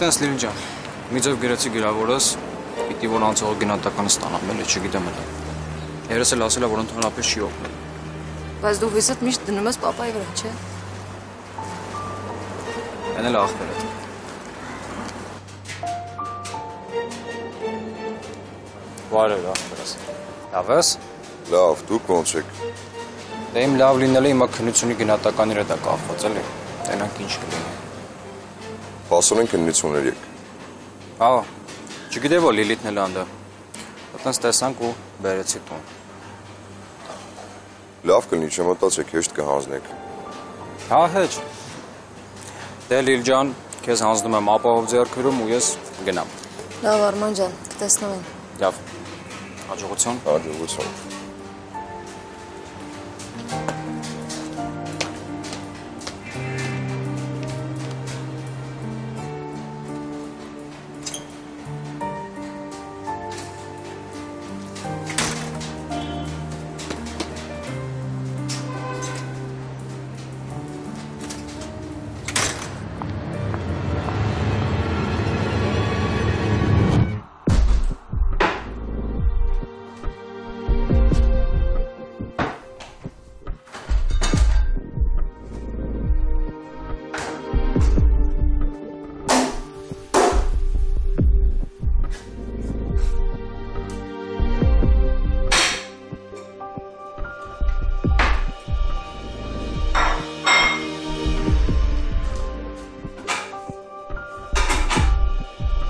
Տենց Լիլի ջան, մի ձև գերեցի գրավորս, պիտի որ անցողը գնահատականը ստանամ, էլի չգիտեմ դա։ Երես էլ ասել է, որ ընդհանրապես չի օգնել։ Բայց դու վիզդ միշտ դնում ես պապայի վրա, չէ՞։ Այն էլ ախպեր է։ Բարև ախպերս։ Լավ ես։ Լավ, դուք ոնց եք։ Դե իմ լավ լինելը հիմա քննությունի գնահատականները դա կախված էլի։ Տենանք ինչ կլինի։ Ասում են քննություններ եք։ Հա, չգիտեմ որ Լիլիթն էլ անդա։ Այդտենց տեսանք ու բերեցի տուն։ Լավ կլինի, չմտածեք, հեշտ կհանձնեք։ Հա, հեչ։ Դե Լիլ ջան, քեզ հանձնում եմ ապահով ձեռքերում ու ես գնամ։ Լավ Արման ջան, կտեսնենք։ Լավ։ Հաջողություն։ Հաջողություն։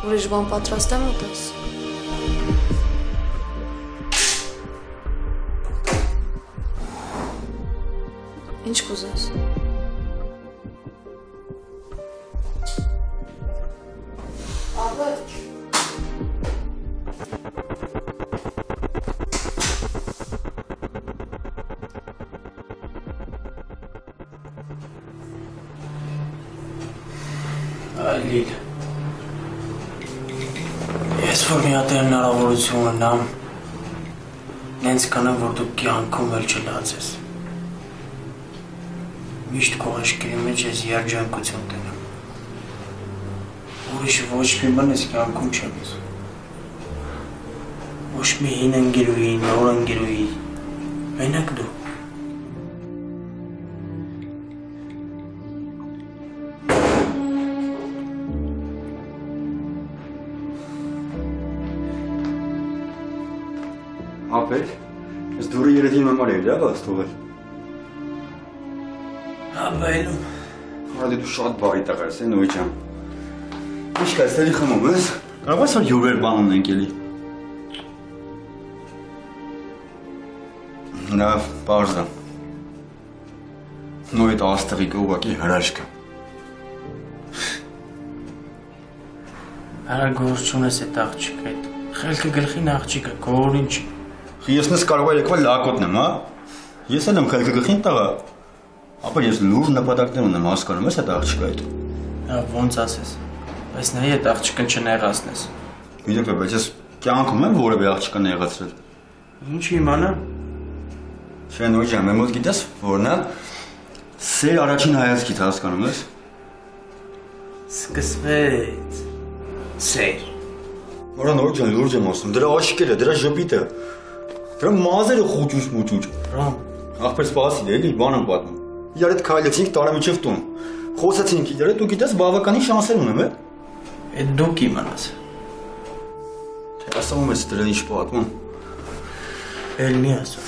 Ուրիշ բան պատրաստ եմ ուտես։ Ինչ կուզես։ Աղեջ։ Լիլ Ես որ մի հատ հնարավորություն ունեմ, նենց կանեմ, որ դու կյանքում էլ չլացես։ Միշտ քո աչքերի մեջ ես երջանկություն տենեմ։ Ուրիշ ոչ մի բան ես կյանքում չեմ ուզում։ Ոչ մի հին ընկերուհի, նոր ընկերուհի, մենակ դու։ Ապեր, ես դուրը երեդին մամար էր, լավ ես թողել։ Ապայլում։ Հորադի դու շատ բարի տղար ես, նույ ջան։ Ինչ կա, ստերի խմում ես, կարող ես որ յուրեր բան ունենք էլի։ Լավ, պարզ է։ Նույ այդ աստղիկը ուղղակի հրաշք է։ Արա գործ չունես այդ աղջիկը, այդ խելքը գլխին աղջիկը, գոր ինչ։ Ես նես կարող է եկվել լակոտն եմ, հա։ Ես էլ եմ խելքը գլխին տղա։ Ապա ես լուրջ նպատակներ ունեմ, հասկանում ես այդ աղջիկը այդ։ Հա, ոնց ասես։ Բայց նայ այդ աղջիկն չնեղացնես։ Գիտեք, բայց ես կյանքում եմ որևէ աղջիկը նեղացրել։ Ինչ իմանամ։ Չէ, նույն ջան, մեմոտ գիտես, որն է սեր առաջին հայացքից հասկանում ես։ Սկսվեց։ Սեր։ Որա նոր ջան, լուրջ եմ ասում, դրա աշկերը, դրա ժպիտը, դրա մազերը խուճուճ։ Ռամ, ախպեր սպասիլ էլի, բան եմ պատմում։ Իրար հետ քայլեցինք տարամիջև տուն։ Խոսացինք իրար հետ ու գիտես բավականին շանսեր ունեմ, է։ Այդ դուք իմանաս։ Թե ասում ես դրան ինչ պատմում։ Էլ մի ասում։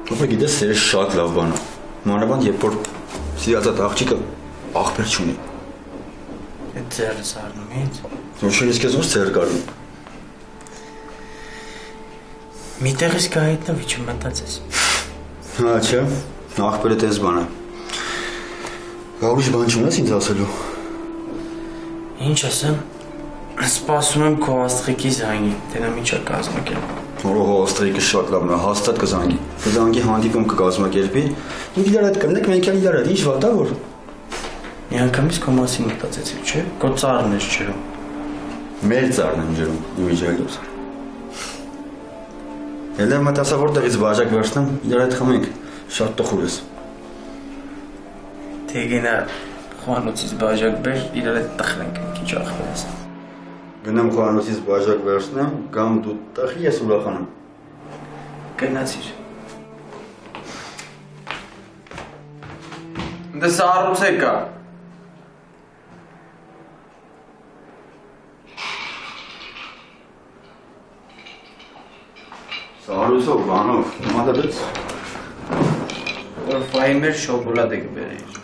Ապա գիտես սերը շատ լավ բան է։ Մանավանդ երբ որ սիրածատ աղջիկը ախպեր չունի։ Այդ ձեռս առնում ինձ։ Ոչ ես քեզ ո՞ր ձեռ կարում։ Միտեղ ես կհայտնվի չմտածես։ Հա, չէ, ախպերը տես բան է։ Ուրիշ բան չունես ինձ ասելու։ Ինչ ասեմ, սպասում եմ քո աստղիկի զանգի, տենամ ինչա կազմակերպ։ Որով աստղիկը շատ լավն է, հաստատ կզանգի։ Կզանգի հանդիպում կկազմակերպի, ինք իրար հետ կմնեք, մենք էլ իրար հետ, ինչ վատ է որ։ Մի անգամից քո մասին մտածեցի, չէ՞, քո ծառն ես ջրում։ Մեր ծառն եմ ջրում, իմիջայլոց։ Էլ եմ մտածա որտեղից բաժակ վերցնեմ, իրար հետ խմենք, շատ տխուր ես։ Թեգենա խոհանոցից բաժակ բեր, իրար հետ տխրենք մի քիչ ախորես։ Գնամ խոհանոցից բաժակ վերցնեմ, կամ դու տխրի ես ուրախանամ։ Գնացիր։ Դե սա առուց է կա։ Սարուսով, բանով, մատadեց։ Որ ֆայի մեր շոկոլադ եք բերեիր։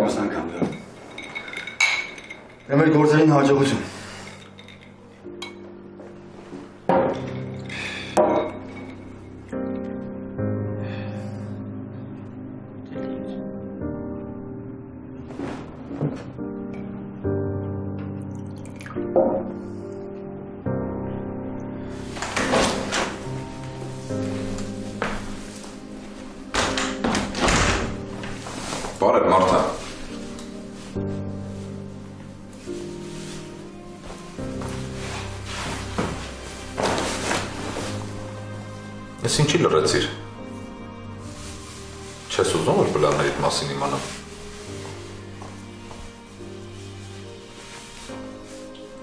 Ես անգամ դրա։ Դե մեր գործերին հաջողություն։ Բարև Մարթա։ Ես ինչի լրացիր։ Չես ուզում որ պլաններիդ մասին իմանամ։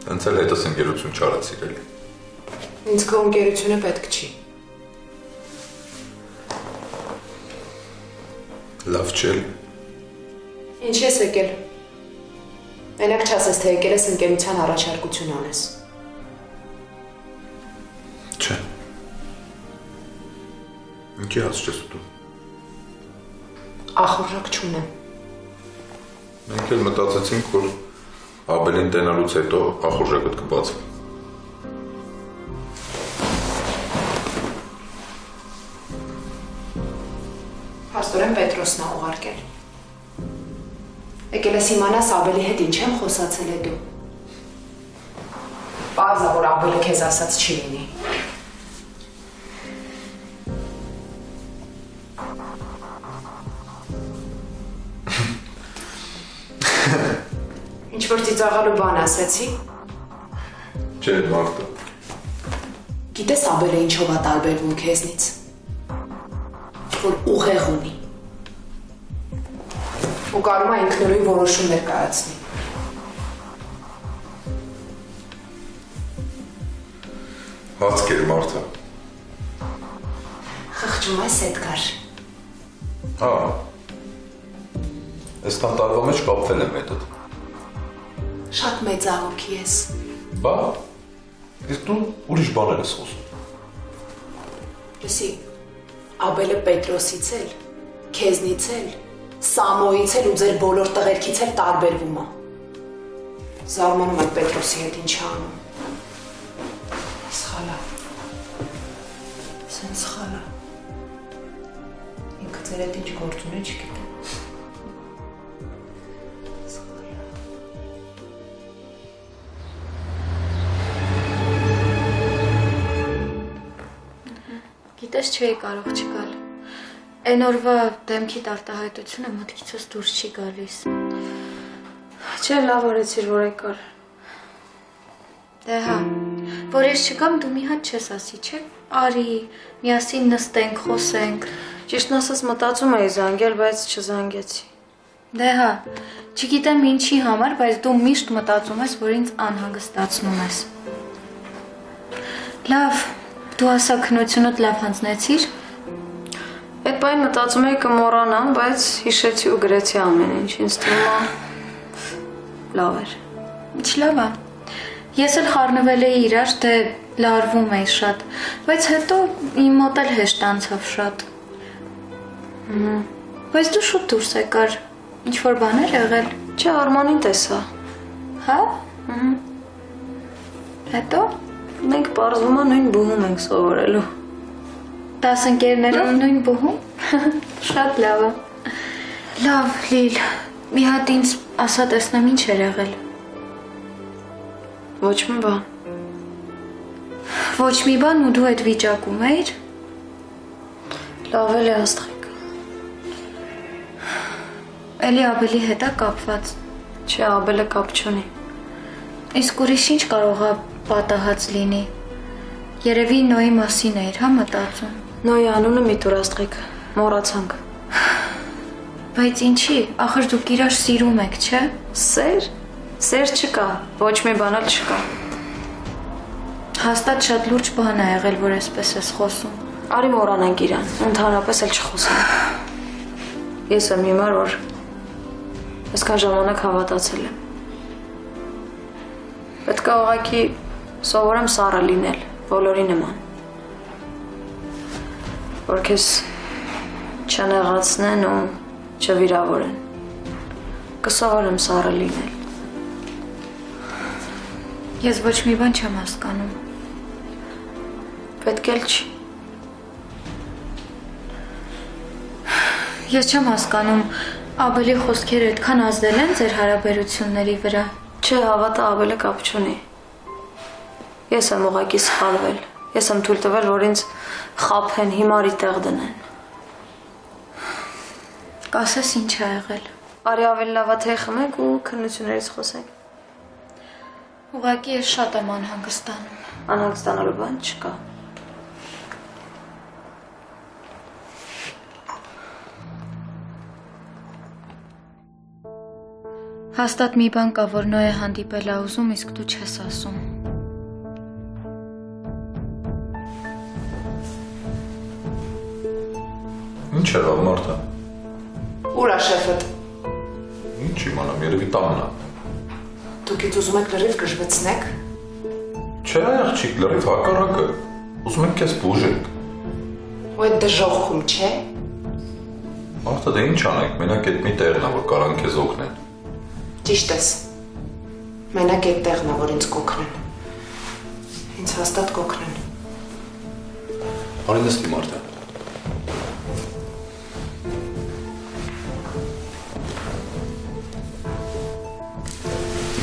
Հենց էլ հետս ընկերություն չարացիր էլի։ Ինձ քո ընկերությունը պետք չի։ Լավ չէ։ Ինչ ես եկել։ Մենակ չասես, թե եկել ես ընկերության առաջարկություն անես։ Չէ։ Ինչի հաց չես ուտում։ Ախորժակ չունեմ։ Մենք էլ մտածեցինք, որ Աբելին տենալուց հետո ախորժակդ կբացվի։ Փաստորեն Պետրոսն է ուղարկել։ Եկել ես իմանաս Աբելի հետ ինչ եմ խոսացել է դու։ Պարզ է, որ Աբելը քեզ ասած չի լինի։ Ինչ-որ ծիծաղալու բան ասեցի։ Չէ, Մարտա։ Գիտես Աբելը ինչով է տարբերվում քեզնից։ Որ ուղեղ ունի։ Ու կարում է ինքնուրույն որոշումներ կայացնի։ Հաց կեր Մարտա։ Խղճում ես Էդգար։ Հա։ Այսքան տարվա մեջ կապվել եմ հետդ։ Շատ մեծ աղոքի ես։ Բա, իսկ դու ուրիշ բաներ ես խոսում։ Լսի, Աբելը Պետրոսից էլ, քեզնից էլ, Սամոյից էլ ու ձեր բոլոր տղերքից էլ տարբերվում է։ Զարմանում եք Պետրոսի հետ ինչ անում։ Սխալ է։ Սենց սխալ է։ Ինքը ձեր հետ ինչ գործ ունի չգիտեմ։ Գիտես չէի կարող չգալ։ Այն օրվա դեմքիդ արտահայտությունը մտքիցս դուրս չի գալիս։ Չէ, լավ արեցիր, որ եկար։ Դե հա, որ ես չգամ, դու մի հատ չես ասի, չէ՞։ Արի, միասին նստենք, խոսենք։ Ճիշտն ասած մտածում էի զանգել, բայց չզանգեցի։ Դե հա, չգիտեմ ինչի համար, բայց դու միշտ մտածում ես, որ ինձ անհանգստացնում ես։ Լավ, դու ասա քնությունդ լավ հանձնեցիր։ Այդ բան մտածում էի կմոռանամ, բայց հիշեցի ու գրեցի ամեն ինչ, ինձ թվում է լավ էր։ Ինչ լավ է։ Ես էլ խառնվել էի իրար, թե լարվում էի շատ, բայց հետո իմ մոտ էլ հեշտ անցավ շատ։ Բայց դու շուտ դուրս եկար, ինչ-որ բաներ եղել։ Չէ, Արմանին տեսա։ Հա։ Հետո մենք պարզվում է նույն բուհում ենք սովորելու։ 10 ընկերներով նույն բուհում։ Շատ լավ է։ Լավ, Լիլ, մի հատ ինձ ասա տեսնեմ ինչ էր եղել։ Ոչ մի բան։ Ոչ մի բան ու դու այդ վիճակում էիր։ Լավ էլ է աստղիկ։ Էլի Աբելի հետ է կապված։ Չէ, Աբելը կապ չունի։ Իսկ ուրիշ ինչ կարող է պատահած լինի։ Երևի Նոյի մասին էիր, հա մտածում։ Նոյի անունը մի տուր աստղիկ, մոռացանք։ Բայց ինչի, ախր դուք իրար սիրում եք, չէ՞։ Սեր չկա, ոչ մի բան էլ չկա։ Հաստատ շատ լուրջ բան է եղել, որ այսպես ես խոսում։ Արի մոռանանք իրան, ընդհանրապես էլ չխոսանք։ Ես եմ հիմար, որ այսքան ժամանակ հավատացել եմ։ Պետք է ուղղակի սովորեմ սառը լինել, բոլորի նման։ Որ քեզ չնեղացնեն ու չվիրավորեն։ Կսովորեմ սառը լինել։ Ես ոչ մի բան չեմ հասկանում։ Պետք էլ չի։ Ես չեմ հասկանում, Աբելի խոսքերը այդքան ազդել են ձեր հարաբերությունների վրա։ Չէ, հավատա Աբելը կապ չունի։ Ես եմ ուղղակի սխալվել։ Ես եմ թույլ տվել, որ ինձ խաբեն, հիմարի տեղ դնեն։ Կասես ինչ ա եղել։ Արի ավելի լավ է թե խմենք ու քննություններից խոսենք։ Ուղղակի ես շատ եմ անհանգստանում։ Անհանգստանալու բան չկա։ Հաստատ մի բան կա, որ Նոյը հանդիպել ա ուզում, իսկ դու չես ասում։ Ինչ եղավ Մարթա։ Ուր ա շեֆդ։ Ինչ իմանամ, երևի տանն է։ Դուք ինձ ուզում եք լրիվ գժվեցնեք։ Չէ, աղջիկ, լրիվ հակառակը։ Ուզում ենք քեզ բուժենք։ Ու այդ դժոխքում, չէ։ Մարթա, դե ինչ անենք, մենակ այդ մի տեղն է, որ կարան քեզ օգնեն։ Ճիշտ ես։ Մենակ այդ տեղն է, որ ինձ կօգնեն։ Ինձ հաստատ կօգնեն։ Արի նստի Մարթա։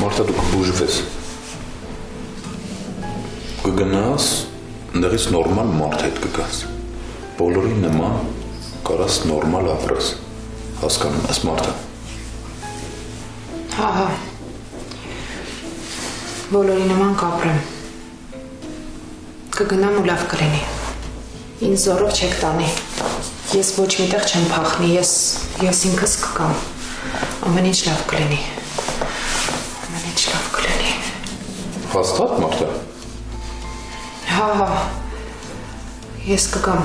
Մարթա, դու կբուժվես։ Կգնաս, ընդեղից նորմալ մարդ հետ կգաս։ Բոլորի նման կարաս նորմալ ապրես։ Հասկանում ես Մարթա։ Հա։ Բոլորի նման կապրեմ։ Կգնամ ու լավ կլինի։ Ինձ զորով չեք տանի։ Ես ոչ միտեղ չեմ փախնի, ես ինքս կգամ։ Ամեն ինչ լավ կլինի։ Ամեն ինչ լավ կլինի։ Հաստատ Մարթա։ Հա։ Ես կգամ։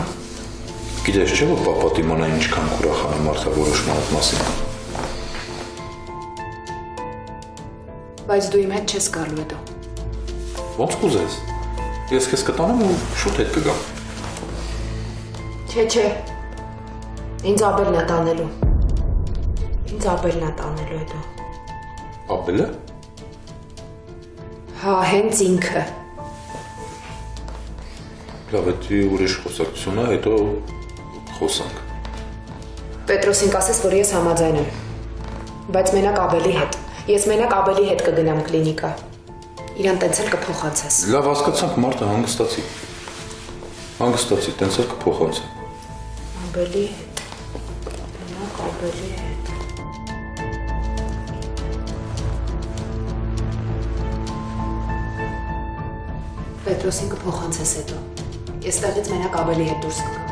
Գիտես չէ, որ պապատ իմանա ինչքան կուրախանա Մարթա որոշման մասին։ Բայց դու իմ հետ չես գալու հետո։ Ոնց կուզես։ Ես քեզ կտանեմ ու շուտ հետ կգամ։ Չէ։ Ինձ Աբելն է տանելու։ Ինձ Աբելն է տանելու հետո։ Աբելը։ Հա, հենց ինքը։ Լավ, դա ուրիշ խոսակցություն է, հետո խոսանք։ Պետրոսին կասես, որ ես համաձայն եմ։ Բայց մենակ Աբելի հետ։ Ես մենակ Աբելի հետ կգնամ կլինիկա։ Իրան տենց էլ կփոխանցես։ Լավ, հասկացանք Մարթա, հանգստացի։ Հանգստացի, տենց էլ կփոխանցեմ։ Աբելի հետ։ Մենակ Աբելի հետ։ Պետրոսին կփոխանցես հետո։ Ես տեղից մենակ Աբելի հետ դուրս կգամ։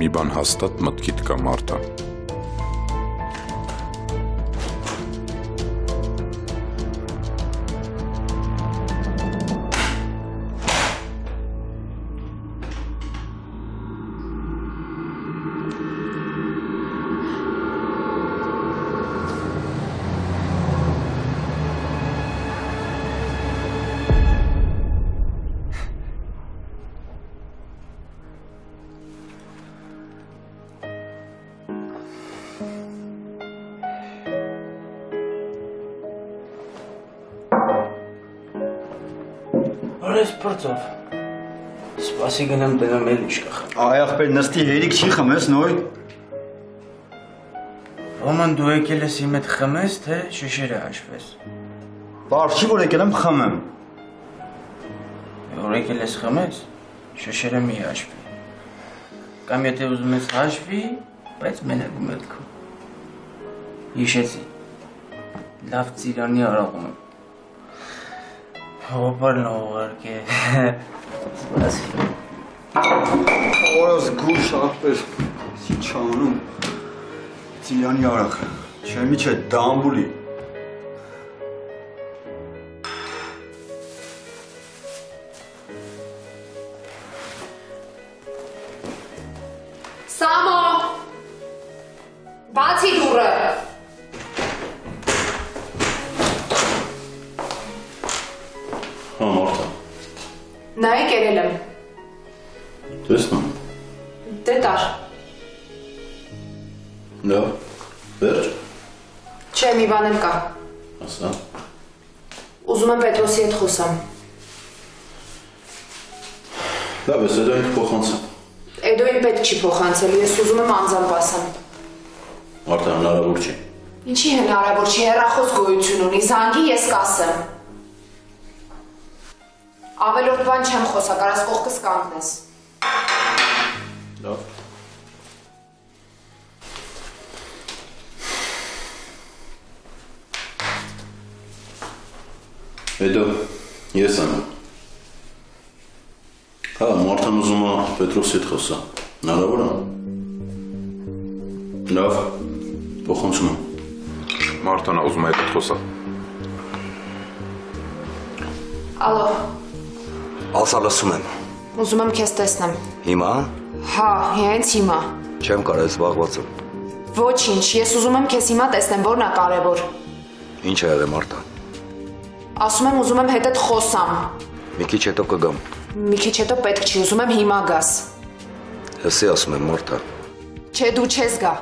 Մի բան հաստատ մտքիդ կա Մարթա։ Որես պրծով։ Սպասի գնամ տնեմ էլ ինչ կխ։ Այ ախպեր նստի հերիք չի խմես նոյ։ Ոման դու եկել ես իմ հետ խմես, թե շշերը հաշվես։ Բար չի որ եկել եմ խմեմ։ Որ եկել ես խմես, շշերը մի հաշվի։ Կամ եթե ուզում ես հաշվի, բայց մենակ մտքում։ Հիշեցի։ Լավ ծիրանի արաղում եմ։ Հոպարն ուղարկե։ Սպասի։ Օրս գուշ ախպեր, չի չանում։ Ծիրանի արախ, չեմի չէ, դամբուլի։ Սամո, բացի դուրը։ Հա, Մարթա։ Նայեք երել եմ։ Տեսնում։ Դե տար։ Լավ, վերջ։ Չէ, մի բան էլ կա։ Ասա։ Ուզում եմ Պետրոսի հետ խոսամ։ Լավ, ես հետո ինք փոխանցեմ։ Էդոին պետք չի փոխանցել, ես ուզում եմ անձամբ ասեմ։ Մարթա, հնարավոր չի։ Ինչի հնարավոր չի, հեռախոս գոյություն ունի, զանգի ես կասեմ։ Ավելորդ բան չեմ խոսա, կարաս կողքս կանգնես։ Լավ։ Հետո, ես եմ։ Հա, Մարթան ուզում է Պետրոսի հետ խոսա։ Հնարավոր է։ Լավ, փոխանցում եմ։ Մարտոնը ուզում է հետ խոսա։ Ալո, Ասա լսում եմ։ ուզում եմ քեզ տեսնեմ։ Հիմա Հա, հենց հիմա։ չեմ կարող զբաղված եմ։ Ոչինչ, ես ուզում եմ քեզ հիմա տեսնեմ, որն է կարևոր։ Ինչ է եղել Մարտա։ Ասում եմ ուզում եմ հետդ խոսամ։ Մի քիչ հետո կգամ։ Մի քիչ հետո պետք չի, ուզում եմ հիմա գաս։ Հսի ասում եմ Մարտա։ Չէ, դու չես գա։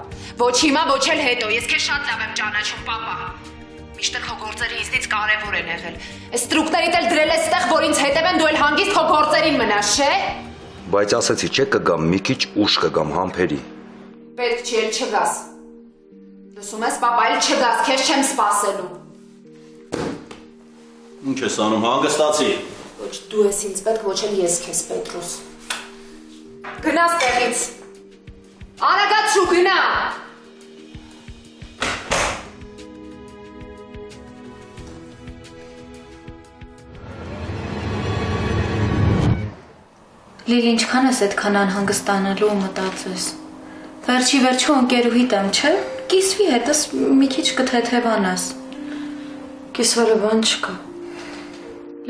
Ոչ հիմա, ոչ էլ հետո, ես քեզ շատ լավ եմ ճանաչում, պապա։ Միշտ քո գործերը ինձնից կարևոր են եղել։ Այս ստրուկներիդ էլ դրել ես ստեղ, որ ինձ հետևեն, դու էլ հանգիստ քո գործերին մնաս, չէ։ Բայց ասեցի, չէ կգամ, մի քիչ ուշ կգամ, համբերի։ Պետք չի, էլ չգաս։ Լսում ես, պապա, էլ չգաս, քեզ չեմ սպասելու։ Ինչ ես անում, հանգստացի։ Ոչ դու ես ինձ պետք, ոչ էլ ես քեզ, Պետրոս։ Գնաս տեղից։ Արագացու գնա։ Լիլ, ինչքան ես այդքան անհանգստանալու ու մտածես։ Վերջի վերջո ընկերուհիդ եմ, չէ՞։ Կիսվի հետս մի քիչ կթեթևանաս։ Կիսվելու բան չկա։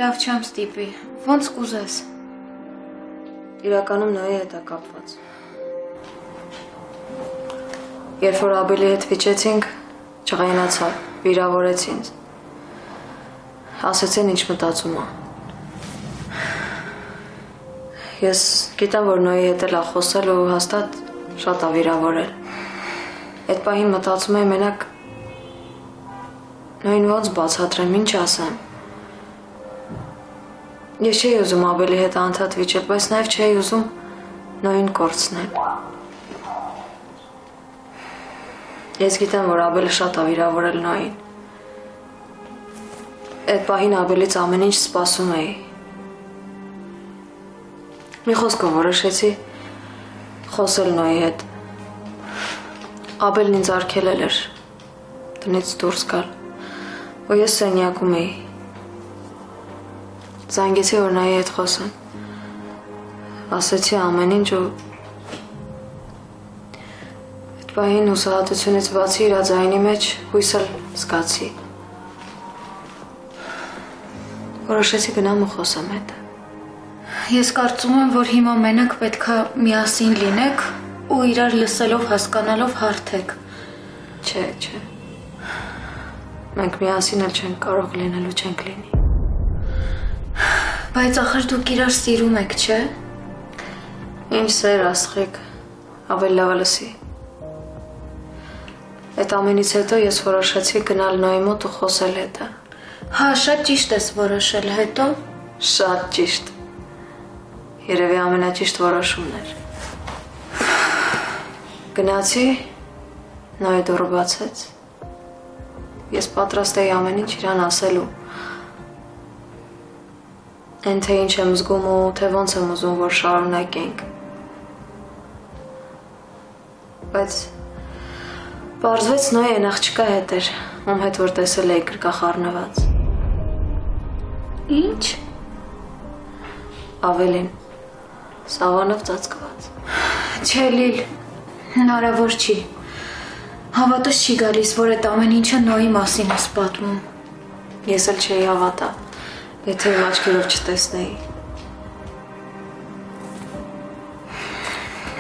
Լավ չեմ ստիպի, ոնց կուզես։ Իրականում նայի հետ է կապված։ Երբ որ Աբելի հետ վիճեցինք, չղայնացա, վիրավորեց ինձ։ Ասեցին ինչ մտածում է։ Ես գիտեմ, որ նայի հետ էլ է խոսել ու հաստատ շատ է վիրավորել։ Այդ պահին մտածում եմ մենակ նոյին ոնց բացատրեմ, ինչ ասեմ։ Ես չէի ուզում Աբելի հետ անդադ վիճել, բայց նաև չէի ուզում նոյին կորցնել։ Ես գիտեմ, որ Աբելը շատ է վիրավորել նոյին։ Այդ պահին Աբելից ամեն ինչ սպասում էի։ Մի խոսքով որոշեցի խոսել նոյի հետ։ Աբելն ինձ արգելել էր տնից դուրս գալ, ու ես սենյակում էի։ Զանգեցի, որ նայի հետ խոսեմ։ Ասեցի ամեն ինչ ու այդ պահին հուսահատությունից բացի իր ձայնի մեջ հույս էլ զգացի։ Որոշեցի գնամ ու խոսեմ հետ։ Ես կարծում եմ, որ հիմա մենակ պետքա միասին լինեք ու իրար լսելով, հասկանալով հարթեք։ Չէ, չէ։ Մենք միասին էլ չենք կարող լինել ու չենք լինի։ Բայց ախր դուք իրար սիրում եք, չէ։ Ինչ սեր աստղիկ, ավելի լավ լսի։ Այդ ամենից հետո ես որոշեցի գնալ նոյի մոտ ու խոսել հետը։ Հա, շատ ճիշտ ես որոշել, հետո։ Շատ ճիշտ։ Երևի ամենաճիշտ որոշումն էր։ Գնացի, նոյը դուռը բացեց։ Ես պատրաստ էի ամեն ինչ իրան ասելու։ Այն թե ինչ եմ զգում ու թե ոնց եմ ուզում, որ շարունակենք։ Բայց պարզվեց նոյը այն աղջկա հետ էր, ում հետ որ տեսել էի գրկախառնված։ Ինչ։ Ավելին, սավանով ծածկված։ Չէ, Լիլ, հնարավոր չի։ Հավատս չի գալիս, որ այդ ամեն ինչը Նոյի մասին ես պատմում։ Ես էլ չէի հավատա, եթե իմ աչքերով չտեսնեի։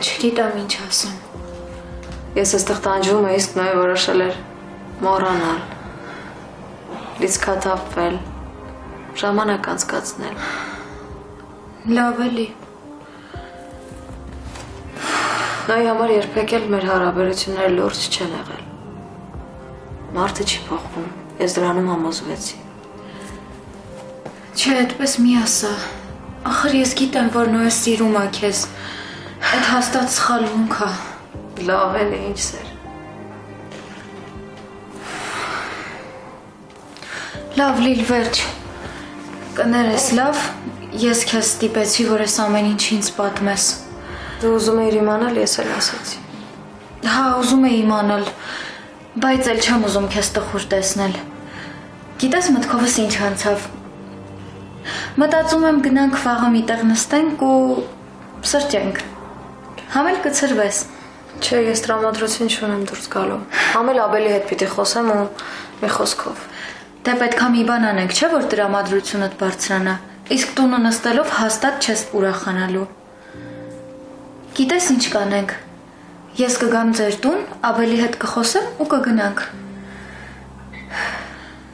Չգիտեմ ինչ ասեմ։ Ես այստեղ տանջվում էի, իսկ Նոյը որոշել էր մոռանալ, լիցքաթափվել, ժամանակ անցկացնել։ Լավ էլի։ Նոյի համար երբեք էլ մեր հարաբերությունները լուրջ չեն եղել։ Մարդը չի փոխվում, ես դրանում համոզվեցի։ Չէ, այդպես մի ասա։ Ախր ես գիտեմ, որ Նոյը սիրում է քեզ։ Այդ հաստատ սխալ հունք է։ Լավ էլի, ինչ սեր։ Լավ, Լիլ, վերջ։ Կներես, լավ, ես քեզ ստիպեցի, որ ես ամեն ինչ ինձ պատմես։ Դու ուզում էիր իմանալ, ես էլ ասեցի։ Հա, ուզում էի իմանալ, բայց էլ չեմ ուզում քեզ տխուր տեսնել։ Գիտես մտքովս ինչ անցավ։ Մտածում եմ գնանք վաղը մի տեղ նստենք ու սրճենք։ Համ էլ կցրվես։ Չէ, ես տրամադրություն չունեմ դուրս գալու։ Համ էլ Աբելի հետ պիտի խոսեմ ու մի խոսքով։ Դե պետք է մի բան անենք, չէ՞ որ տրամադրությունդ բարձրանա։ Իսկ տունը նստելով հաստատ չես ուրախանալու։ Գիտես ինչ կանենք։ Ես կգամ ձեր տուն, Աբելի հետ կխոսեմ ու կգնանք։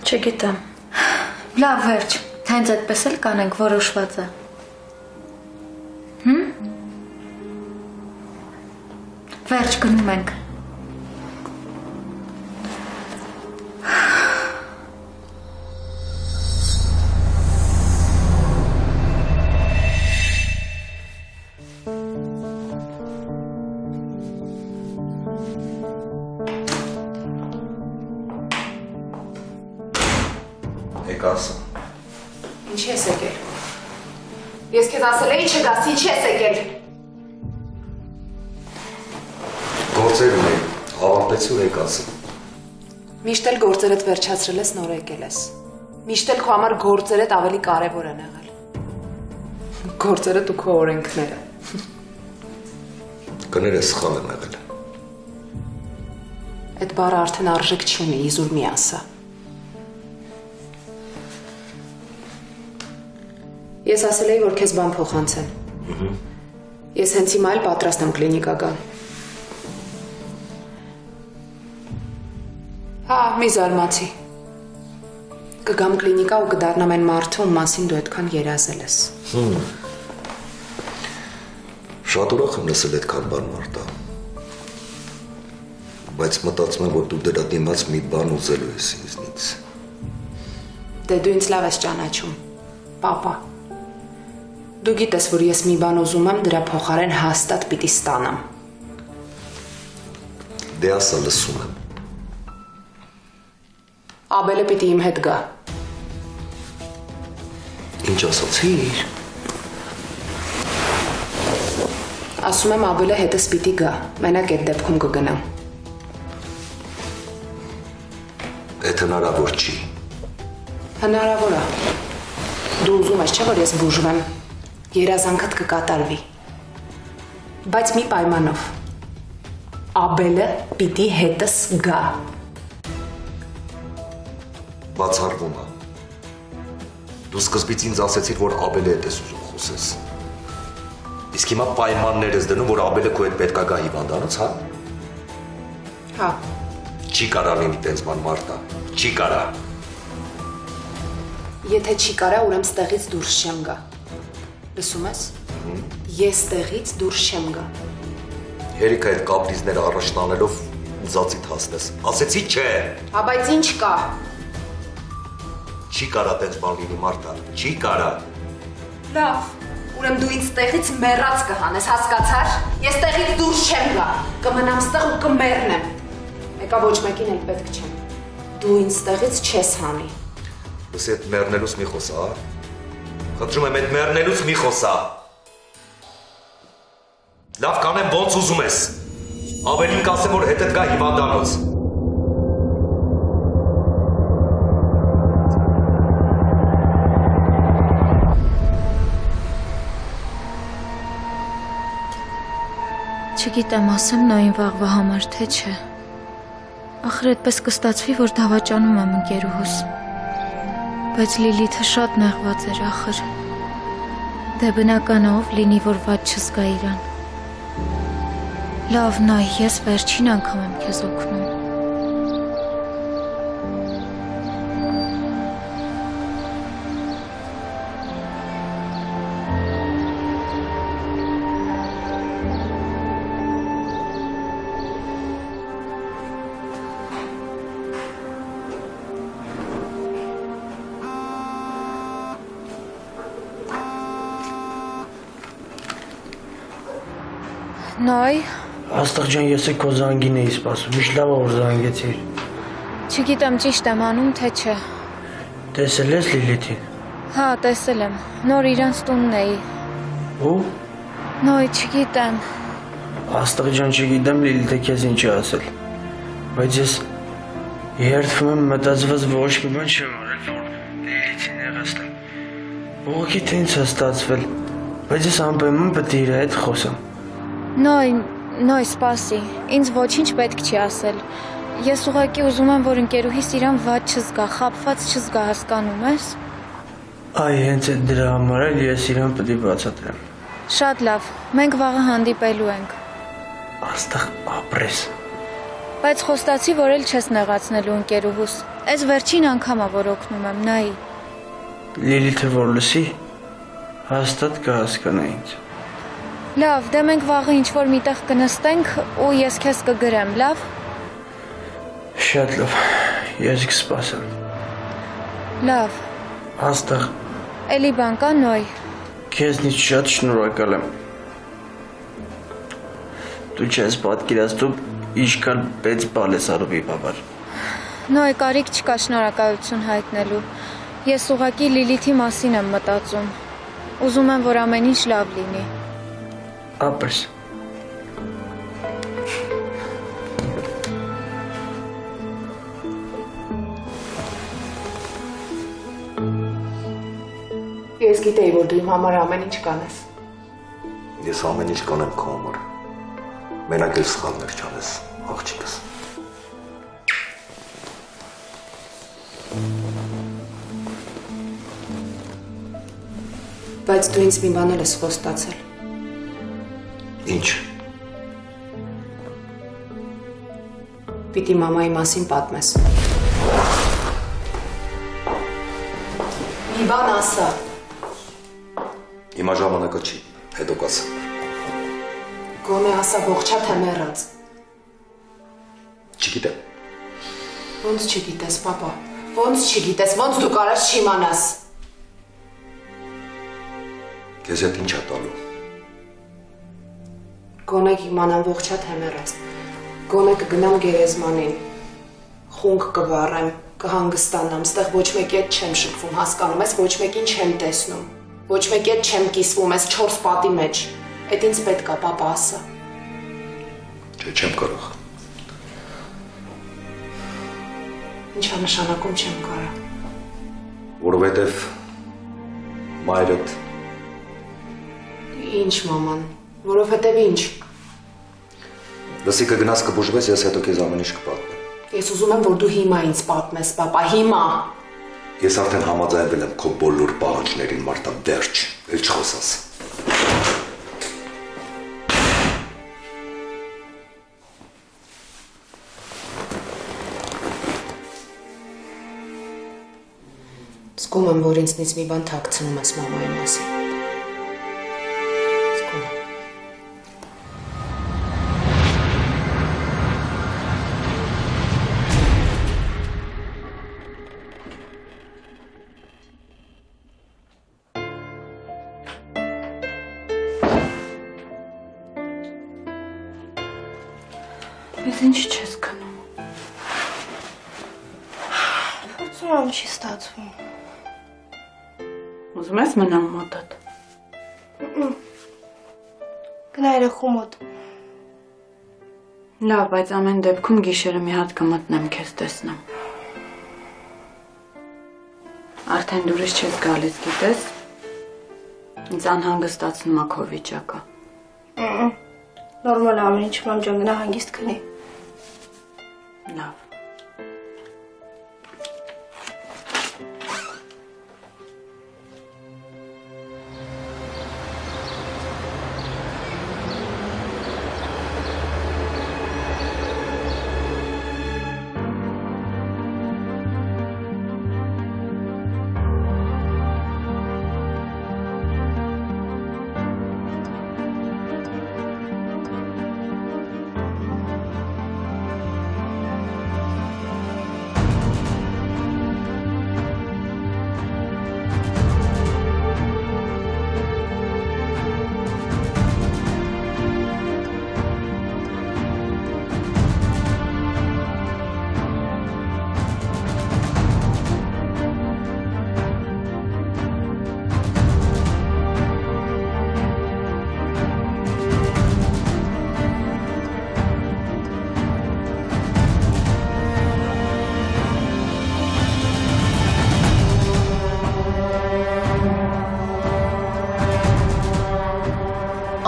Չգիտեմ։ Լավ, վերջ։ Հենց այդպես էլ կանենք, որոշված է։ Վերջ, գնում ենք։ Եկաս։ Ինչի ես եկել։ Ես քեզ ասել էի չգաս, ինչի ես եկել։ Գործեր ունեի, ավարտեցի ու եկաս։ Միշտ էլ գործերդ վերջացրել ես, նոր եկել ես։ Միշտ էլ քո համար գործերդ ավելի կարևոր են եղել։ Գործերդ ու քո օրենքները։ Կներես սխալ եմ եղել։ Այդ բառը արդեն արժեք չի ունի, իզուր մի ասա։ Ես ասել էի, որ քեզ բան փոխանցեն։ Ես հենց հիմա էլ պատրաստ եմ կլինիկա գալ։ Հա, մի զարմացի։ Կգամ կլինիկա ու կդառնամ այն մարդը, ում մասին դու այդքան երազել ես։ Շատ ուրախ եմ լսել այդքան բան, Մարտա։ Բայց մտածում եմ, որ դու դրա դիմաց մի բան ուզելու ես ինձնից։ Դե դու ինձ լավ ես ճանաչում, պապա։ Դու գիտես, որ ես մի բան ուզում եմ, դրա փոխարեն հաստատ պիտի ստանամ։ Դե ասա, լսում եմ։ Աբելը պիտի իմ հետ գա։ Ինչ ասացիր։ Ասում եմ Աբելը հետս պիտի գա, մենակ այդ դեպքում կգնամ։ Այդ հնարավոր չի։ Հնարավոր է։ Դու ուզում ես, չէ՞ որ ես բուժվեմ։ Երազանքդ կկատարվի։ Բայց մի պայմանով։ Աբելը պիտի հետս գա։ Բացառվում է։ Դու սկզբից ինձ ասեցիր, որ Աբելի հետ ես ուզում խոսես։ Իսկ հիմա պայմաններ ես դնում, որ Աբելը քո հետ պետք է գա հիվանդանոց, հա։ Հա։ Չի կարա լինի տենց բան, Մարտա։ Չի կարա։ Եթե չի կարա, ուրեմն ստեղից դուրս չեմ գա։ Լսում ես։ Ես ստեղից դուրս չեմ գա։ Հերիք այդ կապրիզները առաջ տանելով ուզածիդ հասնես։ Ասեցի չէ։ Հա, բայց ինչ կա։ Չի կարա տենց բան լինի, Մարտա։ Չի կարա։ Լավ, ուրեմն դու ինձ ստեղից մեռած կհանես, հասկացար։ Ես ստեղից դուրս չեմ գա։ Կմնամ ստեղ ու կմեռնեմ։ Մեկա ոչ մեկին էլ պետք չեմ։ Դու ինձ ստեղից չես հանի։ Լսի, այդ մեռնելուց մի խոսա, հա։ Խնդրում եմ, այդ մեռնելուց մի խոսա։ Լավ կանեմ ոնց ուզում ես։ Ավելին կասեմ, որ հետդ գա հիվանդանոց։ Չգիտեմ ասեմ Նոյին վաղվա համար թե չէ։ Ախր այդպես կստացվի, որ դավաճանում եմ ընկերուհուս։ Բայց Լիլիթը շատ նեղված էր, ախր։ Դե բնականով լինի, որ ված չզգա իրան։ Լավ, նայ, ես վերջին անգամ եմ քեզ օգնում։ Նայ, Աստղ ջան, ես է քո զանգին էի սպասում, միշտ լավ որ զանգեցիր։ չգիտեմ ճիշտ եմ անում, թե չէ։ Տեսել ես Լիլիթին։ Հա, տեսել եմ, նոր իրանց տունն էի։ Ու։ Նայ, չգիտեմ։ Աստղ ջան, չգիտեմ Լիլիթը քեզ ինչ է ասել։ Բայց ես երդվում եմ մտածված ոչ մի բան չեմ արել, որ Լիլիթին եղաստեմ։ Ուղղակի թե ինձ է ստացվել, բայց ես անպայման պետք է իր հետ խոսեմ։ Նոյ, սպասի, ինձ ոչինչ պետք չի ասել։ Ես ուղղակի ուզում եմ, որ ընկերուհիս իրան ված չզգա, խաբված չզգա, հասկանում ես։ Այ հենց այդ դրա համար էլ ես իրան պետք է բացատրեմ։ Շատ լավ, մենք վաղը հանդիպելու ենք։ Աստղ ապրես։ Բայց խոստացի, որ էլ չես նեղացնելու ընկերուհուս։ Այս վերջին անգամ է, որ օգնում եմ, նայի։ Լիլիթը որ լսի, հաստատ կհասկանա ինձ։ Լավ, դե մենք վաղը ինչ-որ միտեղ կնստենք ու ես քեզ կգրեմ, լավ։ Շատ լավ, ես կսպասեմ։ Լավ։ Աստղ։ Էլի բան կա, Նոյ։ Քեզնից շատ շնորհակալ եմ։ Դու չես պատկերացնում ինչքան պետք բալ ես արում իմ համար։ Նոյ, կարիք չկա շնորհակալություն հայտնելու։ Ես ուղղակի Լիլիթի մասին եմ մտածում։ Ուզում եմ, որ ամեն ինչ լավ լինի։ Ապրես։ Ես գիտեի, որ դու իմ համար ամեն ինչ կանես։ Ես ամեն ինչ կանեմ քո համար։ Մենակ էլ սխալներ չանես, աղջիկս։ Բայց դու ինձ մի բան էլ ես խոստացել։ Ինչ։ Պիտի մամայի մասին պատմես։ Մի բան ասա։ Հիմա ժամանակը չի, հետո կասեմ։ Գոնե ասա ողջա թե մեռած։ Չգիտեմ։ Ոնց չգիտես, պապա։ Ոնց չգիտես, ոնց դու կարաս չիմանաս։ Քեզ հետ ինչ է տալու։ Գոնե կիմանամ ողջա թե մեռած։ Գոնե կգնամ գերեզմանին։ Խունկ կվառեմ, կհանգստանամ, ստեղ ոչ մեկի հետ չեմ շփվում, հասկանում ես, ոչ մեկին չեմ տեսնում։ Ոչ մեկի հետ չեմ կիսվում, ես 4 պատի մեջ։ Էդ ինձ պետք է, պապա, ասա։ Չէ, չեմ կարող։ Ինչա նշանակում չեմ կարող։ Որովհետև մայրդ։ Ինչ, մաման, որովհետև ինչ։ Լսի կգնաս կբուժվես, ես հետո քեզ ամեն ինչ կպատմեմ։ Ես ուզում եմ, որ դու հիմա ինձ պատմես, պապա, հիմա։ Ես արդեն համաձայնվել եմ քո բոլոր պահանջներին, Մարտա, վերջ, էլ չխոսաս։ Զգում եմ, որ ինձնից մի բան թաքցնում ես մամայի մասին։ Զգում եմ։ Ես ինչ չես կնում։ Փորձում չի ստացվում։ Ուզում ես մնամ մոտդ։ Գնա երեխու մոտ։ Լավ, բայց ամեն դեպքում գիշերը մի հատ կմտնեմ քեզ տեսնեմ։ Արդեն դուրս չես գալիս, գիտես։ Ինձ անհանգստացնում է քո վիճակը։ Նորմալ ամեն ինչ, մամ ջան, գնա հանգիստ քնի։ Լավ։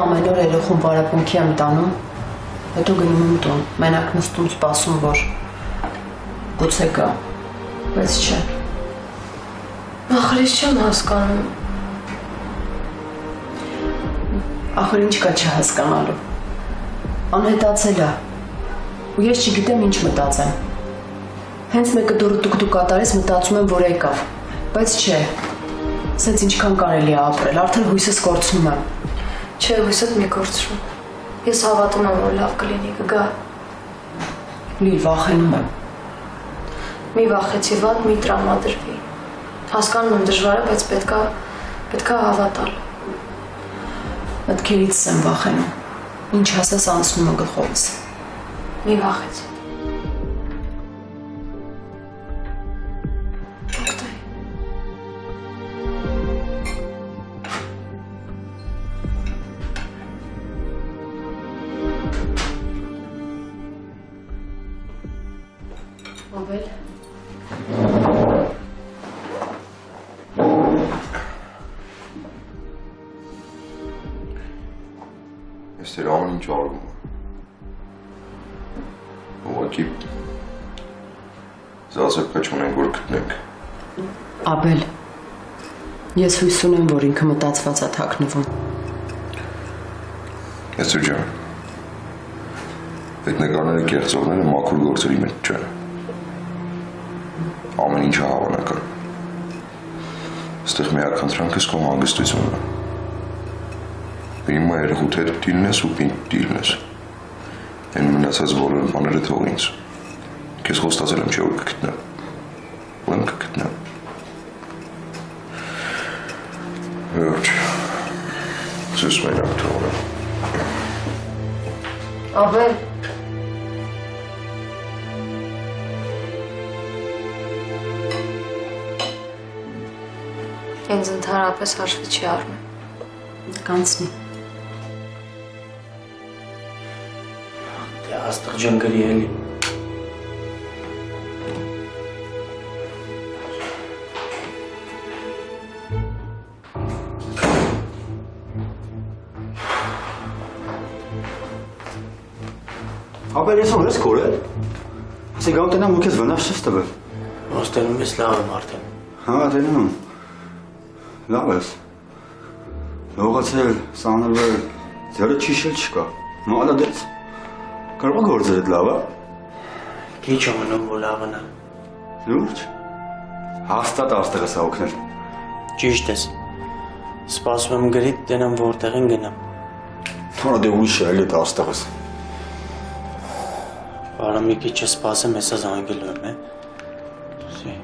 Ամեն օր երեխուն վարապունքի եմ տանում, հետո գնում եմ տուն, մենակ նստում սպասում, որ գուցե գա, բայց չէ։ Ախր ես չեմ հասկանում։ Ախր ինչ կա չհասկանալու։ Անհետացել է, ու ես չգիտեմ ինչ մտածեմ։ Հենց մեկը դուրը դուկ կատարես մտածում եմ, որ եկավ, բայց չէ, սենց ինչքան կարելի է ապրել, արդեն հույսս կորցնում եմ։ Չէ, հույսդ մի կորցրում։ Ես հավատում եմ, որ լավ կլինի, կգա։ Լիլ, վախենում եմ։ Մի վախեցի, վատ մի տրամադրվի։ Հասկանում եմ դժվար է, բայց պետքա հավատալ։ Մտքերից եմ վախենում։ Ինչ ասես անցնում է գլխովս։ Մի վախեցի։ Աբել։ Ես դեր ամեն ինչ արվում եմ։ Ուղղակի զազեպը չունենք, որ գտնենք։ Աբել, ես հույս ունեմ, որ ինքը մտածված է թաքնվում։ Այսու ջան, այդ նկարները կեղծողները մաքուր գործերի մեջ չեն։ Ամեն ինչը հավանական։ Ստեղ միակ խնդրանքս քո հանգստությունն է։ Հիմա երեխուդ հետ դիլնես ու պինդ դիլնես։ Այն մնացած բոլոր բաները թող ինձ։ Քեզ խոստացել եմ, չէ՞ որ կգտնեմ։ Ուրեմն կգտնեմ։ Վերջ։ Զուս մենակ թողնեմ։ Աբել։ Ինձ ընդհանրապես հաշվի չի առնում։ Կանցնի։ Դե աստղ ջնգրի էլի։ Աբել ես որ ես կորել։ Ասի գամ տնամ ու քեզ վնաս չես տվել։ Ոստերում ես լավ եմ արդեն։ Հա, տենում։ Լավ ես։ Լողացել, սանրվել, ձերը ճիշել չկա։ Մալադեց։ Կարող գործել այդ լավ, Քիչ է մնում, որ լավն է։ լուրջ։ Հաստատ աստղը սա օգնել։ Ճիշտ ես։ Սպասում եմ գրիտ տենամ որտեղ են գնամ։ Թորը դե ուրիշ է այլ այդ աստղս։ Բարը մի քիչ սպասեմ, հեսա զանգելու եմ, Սի։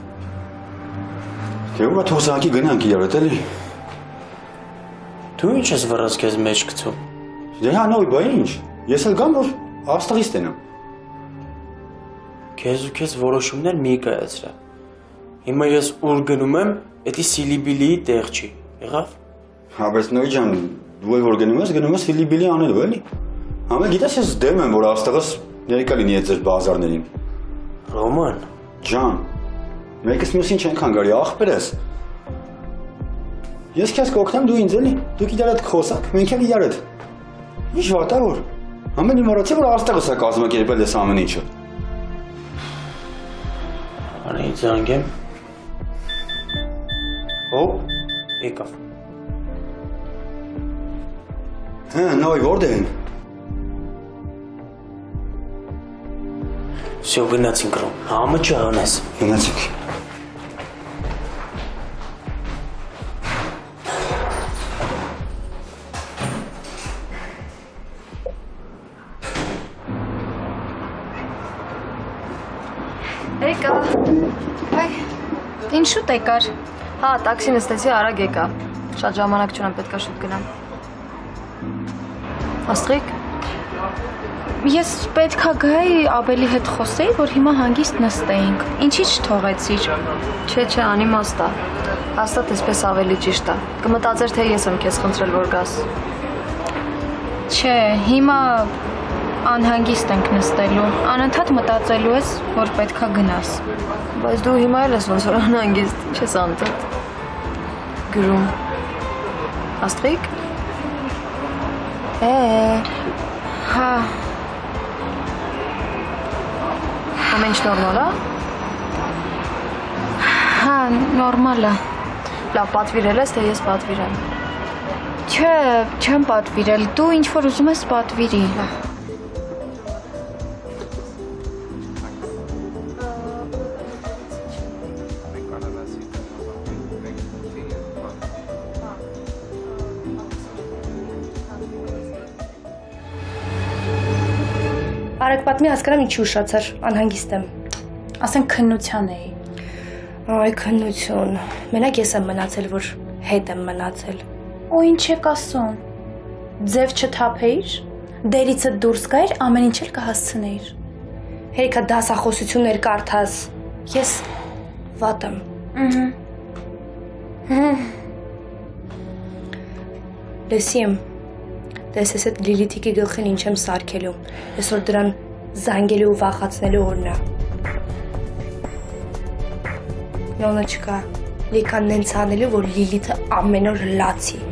Դե ուրը թոսակի գնանք իրար հետ էլի։ Դու ինչ ես վրաս քեզ մեջ գցում։ Դե հա նոյ բա ինչ։ Ես էլ գամ որ աստղից տենամ։ Քեզ ու քեզ որոշումներ մի կայացրա։ Հիմա ես ուր գնում եմ, էդի սիլիբիլիի տեղ չի։ Եղավ։ Հա, բայց նոյ ջան, դու էլ որ գնում ես ֆիլիբիլի անելու էլի։ Համը գիտես ես դեմ եմ որ աստղս ներկա լինի այդ ձեր բազարներին։ Ռոման, Ջան, մեկս մյուսին չենքան գարի աղբեր ես։ Ես քեզ կօգնեմ դու ինձ էլի։ Դուք իրար հետ խոսակ, մենք էլ իրար հետ։ Ինչ վատ է որ։ Ամեն իմորացի որ աստղը սա կազմակերպել ես ամեն ինչը։ Արի զանգեմ։ Հոպ, եկավ։ Հա, նոյ որտե՞ղ են։ Всё, գնացինք ռոմ։ Համը չանես։ Գնացինք։ Եկա։ Այ, ինչ շուտ եկար։ Հա, տաքսի նստեցի, արագ եկա։ Շատ ժամանակ չունեմ, պետքա շուտ գնամ։ Աստղիկ։ Ես պետքա գայի Աբելի հետ խոսեի, որ հիմա հանգիստ նստեինք։ Ինչի՞ չթողեցիր։ Չէ, անիմաստ է։ Հաստատ այսպես ավելի ճիշտ է։ Կմտածեր, թե ես եմ քեզ խնդրել, որ գաս։ Չէ, հիմա անհանգիստ ենք նստելու։ Անընդհատ մտածելու ես, որ պետքա գնաս։ Բայց դու հիմա էլ ես ոնց որ անհանգիստ, չես անընդհատ գրում։ Աստղիկ։ Հա։ Ամեն ինչ նորմալ է։ Հա, նորմալ է։ Լավ, պատվիրել ես, թե ես պատվիրեմ։ Չէ, չեմ պատվիրել։ Դու ինչ որ ուզում ես պատվիրի։ Արեք պատմի հասկանամ ինչի ուշացար, անհանգիստ եմ։ Ասենք քննության էի։ Այ քննություն։ Մենակ ես եմ մնացել, որ հետ եմ մնացել։ Ու ինչ եք ասում։ Ձև չթափեիր, դերիցդ դուրս գայր, ամեն ինչ էլ կհասցնեիր։ Հերիքա դասախոսություններ կարդաս։ Ես վատ եմ։ Լսի եմ։ Տես ես այդ Լիլիթիկի գլխին ինչ եմ սարքելու, այսօր դրան զանգելու ու վախացնելու օրն է։ Նոնը չկա, լիքան նենց անելու, որ Լիլիթը ամեն օր լացի։